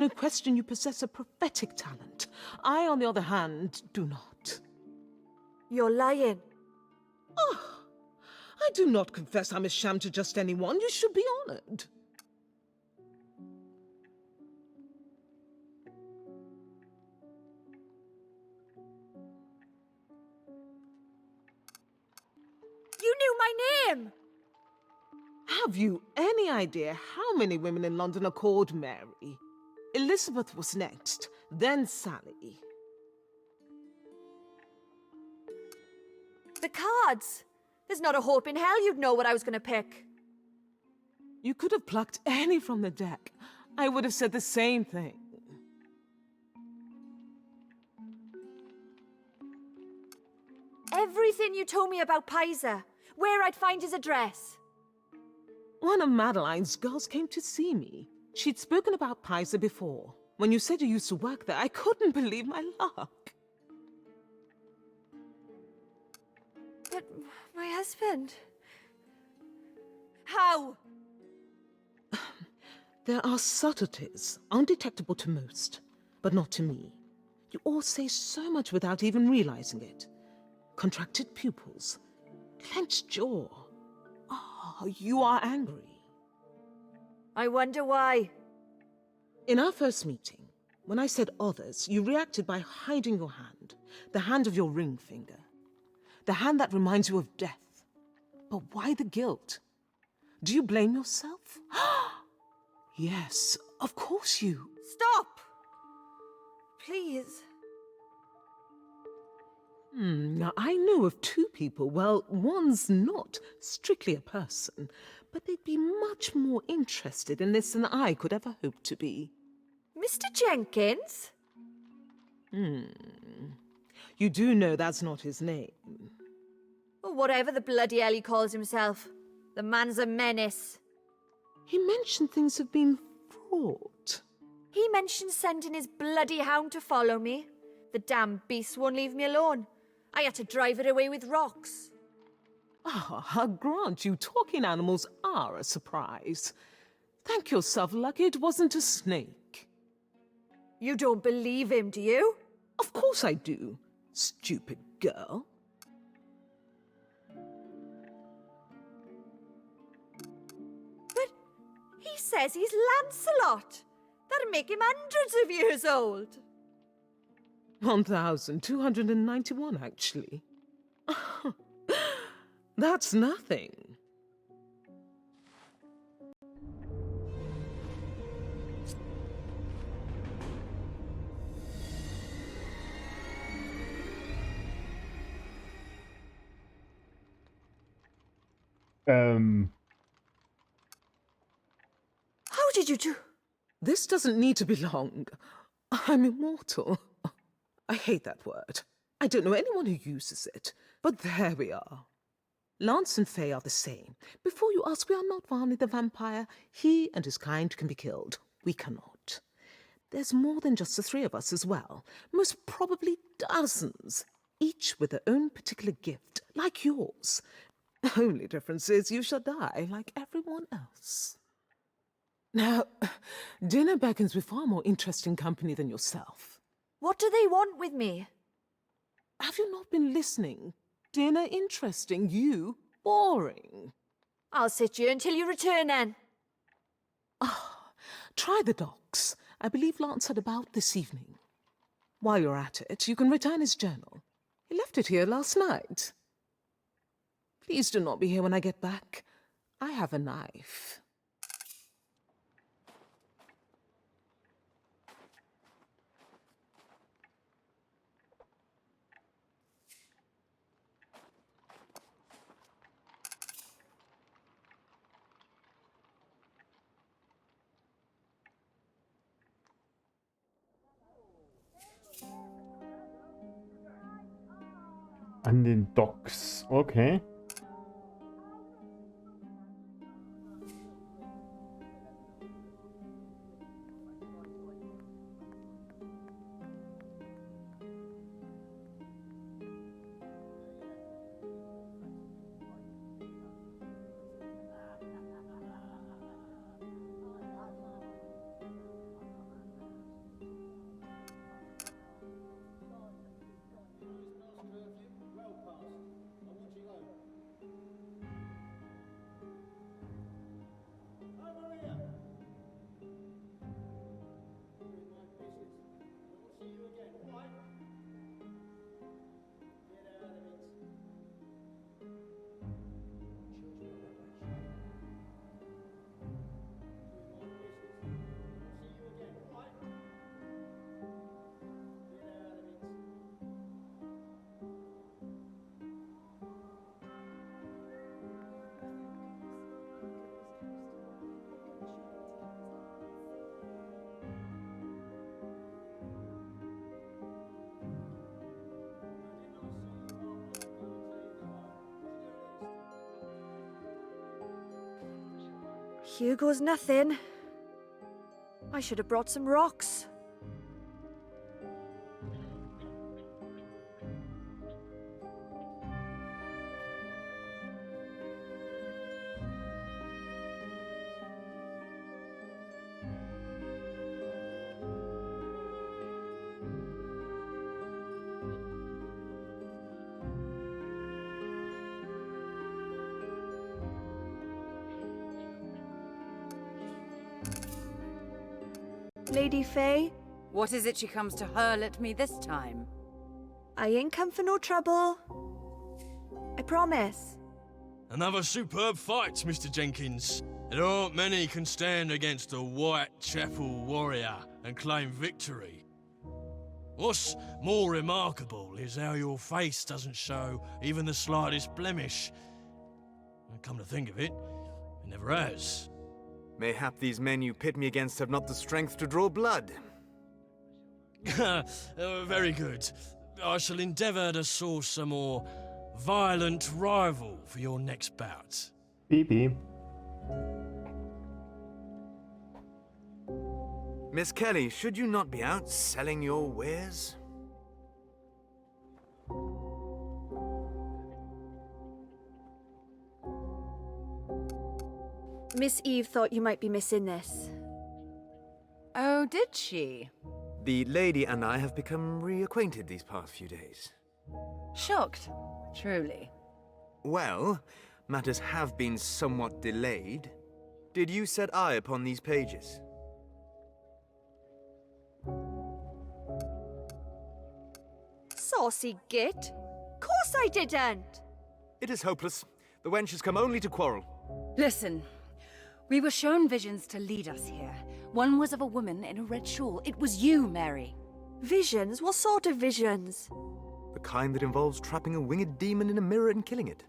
No question you possess a prophetic talent. I, on the other hand, do not. You're lying. Oh, I do not confess I'm a sham to just anyone. You should be honored. You knew my name! Have you any idea how many women in London are called Mary? Elizabeth was next, then Sally. The cards! There's not a hope in hell you'd know what I was going to pick. You could have plucked any from the deck. I would have said the same thing. Everything you told me about Pizer, where I'd find his address. One of Madeline's girls came to see me. She'd spoken about Pizer before. When you said you used to work there, I couldn't believe my luck. But my husband... How? There are subtleties, undetectable to most, but not to me. You all say so much without even realizing it. Contracted pupils, clenched jaw. Oh, you are angry. I wonder why. In our first meeting, when I said others, you reacted by hiding your hand, the hand of your ring finger. The hand that reminds you of death. But why the guilt? Do you blame yourself? Yes, of course you. Stop! Please. Now, I know of two people. Well, one's not strictly a person, but they'd be much more interested in this than I could ever hope to be. Mr. Jenkins? You do know that's not his name. Or whatever the bloody hell he calls himself. The man's a menace. He mentioned things have been fraught. He mentioned sending his bloody hound to follow me. The damn beast won't leave me alone. I had to drive it away with rocks. I'll grant you talking animals are a surprise. Thank yourself, lucky it wasn't a snake. You don't believe him, do you? Of course I do, stupid girl. But he says he's Lancelot. That'd make him hundreds of years old. 1,291, actually. That's nothing. How did you do? This doesn't need to be long. I'm immortal. I hate that word. I don't know anyone who uses it, but there we are. Lance and Faye are the same. Before you ask, we are not Varney the vampire. He and his kind can be killed. We cannot. There's more than just the three of us as well. Most probably dozens, each with their own particular gift, like yours. The only difference is you shall die like everyone else. Now, dinner beckons with far more interesting company than yourself. What do they want with me? Have you not been listening? Dinner interesting, you boring. I'll sit here until you return then. Try the docks. I believe Lance had about this evening. While you're at it, you can return his journal. He left it here last night. Please do not be here when I get back. I have a knife. An den Docks, okay. Here goes nothing. I should have brought some rocks. Lady Faye, What is it she comes to hurl at me this time? I ain't come for no trouble. I promise. Another superb fight, Mr. Jenkins. There aren't many can stand against a Whitechapel warrior and claim victory. What's more remarkable is how your face doesn't show even the slightest blemish. And come to think of it, it never has. Mayhap these men you pit me against have not the strength to draw blood. Very good. I shall endeavour to source a more violent rival for your next bout. Baby. Miss Kelly, should you not be out selling your wares? Miss Eve thought you might be missing this. Oh, did she? The lady and I have become reacquainted these past few days. Shocked, truly. Well, matters have been somewhat delayed. Did you set eye upon these pages? Saucy git. Course I didn't. It is hopeless. The wench has come only to quarrel. Listen, we were shown visions to lead us here. One was of a woman in a red shawl. It was you, Mary. Visions? What sort of visions? The kind that involves trapping a winged demon in a mirror and killing it.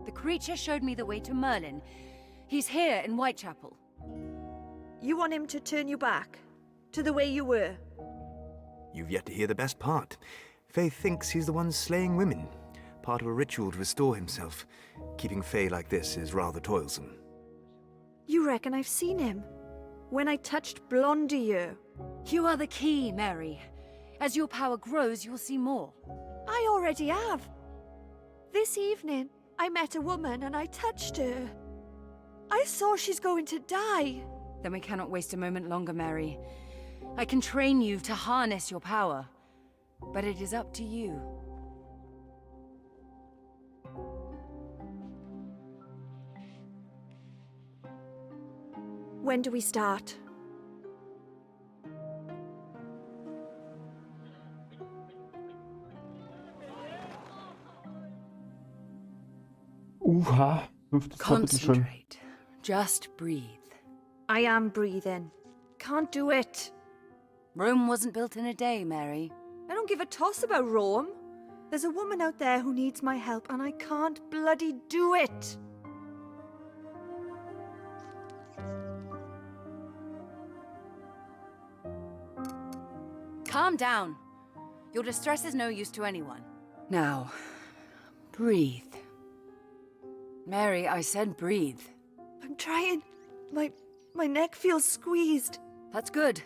The creature showed me the way to Merlin. He's here in Whitechapel. You want him to turn you back? To the way you were? You've yet to hear the best part. Faye thinks he's the one slaying women. Part of a ritual to restore himself. Keeping Faye like this is rather toilsome. You reckon I've seen him? When I touched Blondie. You are the key, Mary. As your power grows, you'll see more. I already have. This evening, I met a woman and I touched her. I saw she's going to die. Then we cannot waste a moment longer, Mary. I can train you to harness your power, but it is up to you. When do we start? Uha, 5. Kapitel schon. Concentrate. Just breathe. I am breathing. Can't do it. Rome wasn't built in a day, Mary. I don't give a toss about Rome. There's a woman out there who needs my help and I can't bloody do it. Calm down. Your distress is no use to anyone. Now, breathe. Mary, I said breathe. I'm trying. My neck feels squeezed. That's good.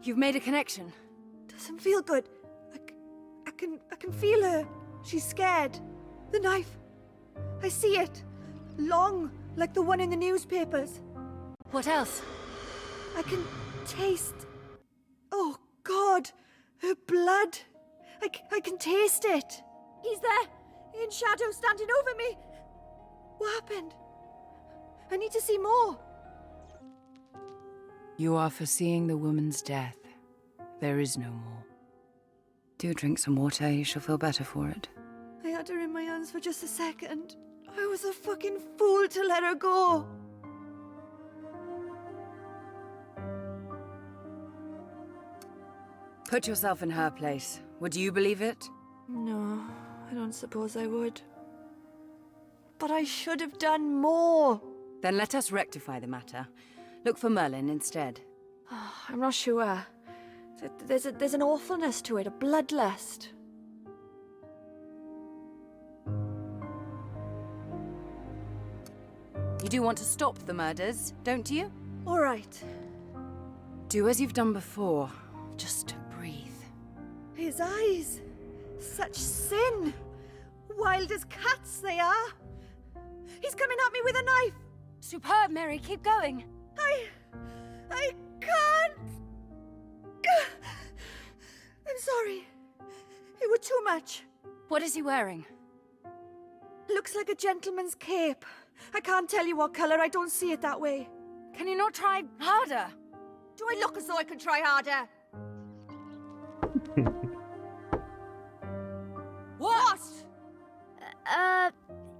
You've made a connection. Doesn't feel good. I can feel her. She's scared. The knife. I see it. Long, like the one in the newspapers. What else? I can taste. Oh, God. Her blood. I can taste it. He's there. In shadow, standing over me. What happened? I need to see more. You are foreseeing the woman's death. There is no more. Do drink some water, you shall feel better for it. I had her in my hands for just a second. I was a fucking fool to let her go. Put yourself in her place. Would you believe it? No, I don't suppose I would. But I should have done more. Then let us rectify the matter. Look for Merlin instead. I'm not sure. There's an awfulness to it, a bloodlust. You do want to stop the murders, don't you? All right. Do as you've done before. Just breathe. His eyes. Such sin. Wild as cats they are. He's coming at me with a knife. Superb, Mary. Keep going. I can't. I'm sorry. It was too much. What is he wearing? Looks like a gentleman's cape. I can't tell you what colour. I don't see it that way. Can you not try harder? Do I look as though I could try harder? What?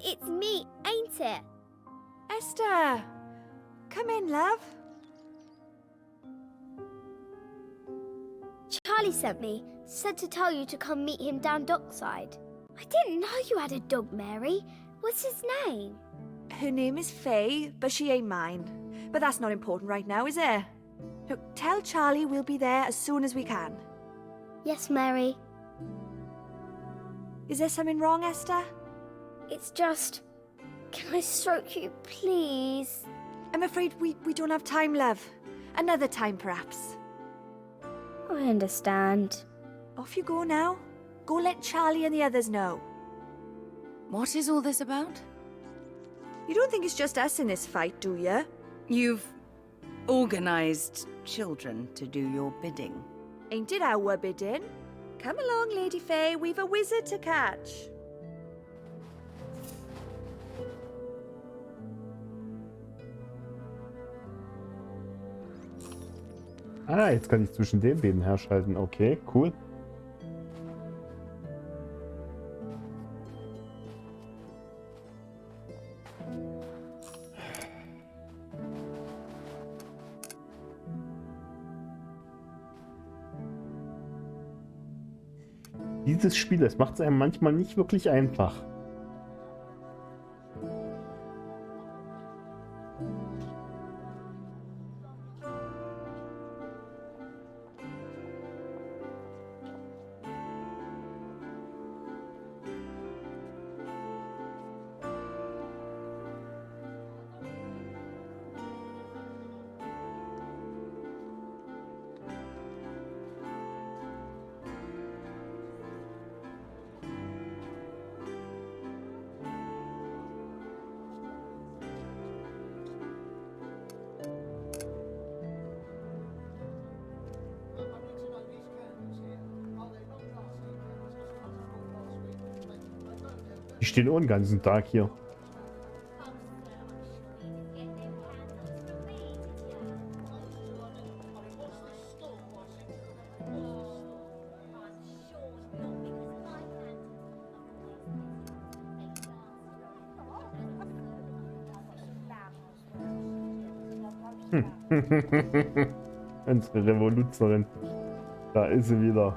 It's me, ain't it? Esther. Come in, love. Charlie sent me, said to tell you to come meet him down dockside. I didn't know you had a dog, Mary. What's his name? Her name is Faye, but she ain't mine. But that's not important right now, is it? Look, tell Charlie we'll be there as soon as we can. Yes, Mary. Is there something wrong, Esther? It's just... Can I stroke you, please? I'm afraid we don't have time, love. Another time, perhaps. I understand. Off you go now. Go let Charlie and the others know. What is all this about? You don't think it's just us in this fight, do you? You've organized children to do your bidding. Ain't it our bidding? Come along, Lady Faye. We've a wizard to catch. Ah, jetzt kann ich zwischen den beiden herschalten. Okay, cool. Dieses Spiel, es macht es einem manchmal nicht wirklich einfach. Die stehen auch den ganzen Tag hier. Unsere Revoluzerin. Da ist sie wieder.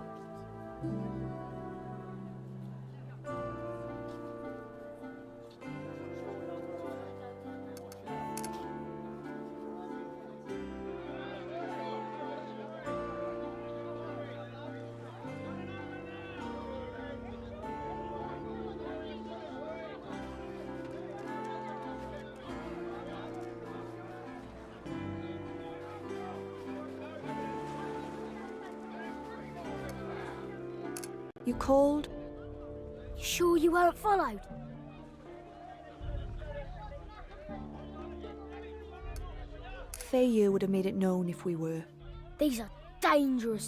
You called? You sure you weren't followed? Faye here would have made it known if we were. These are dangerous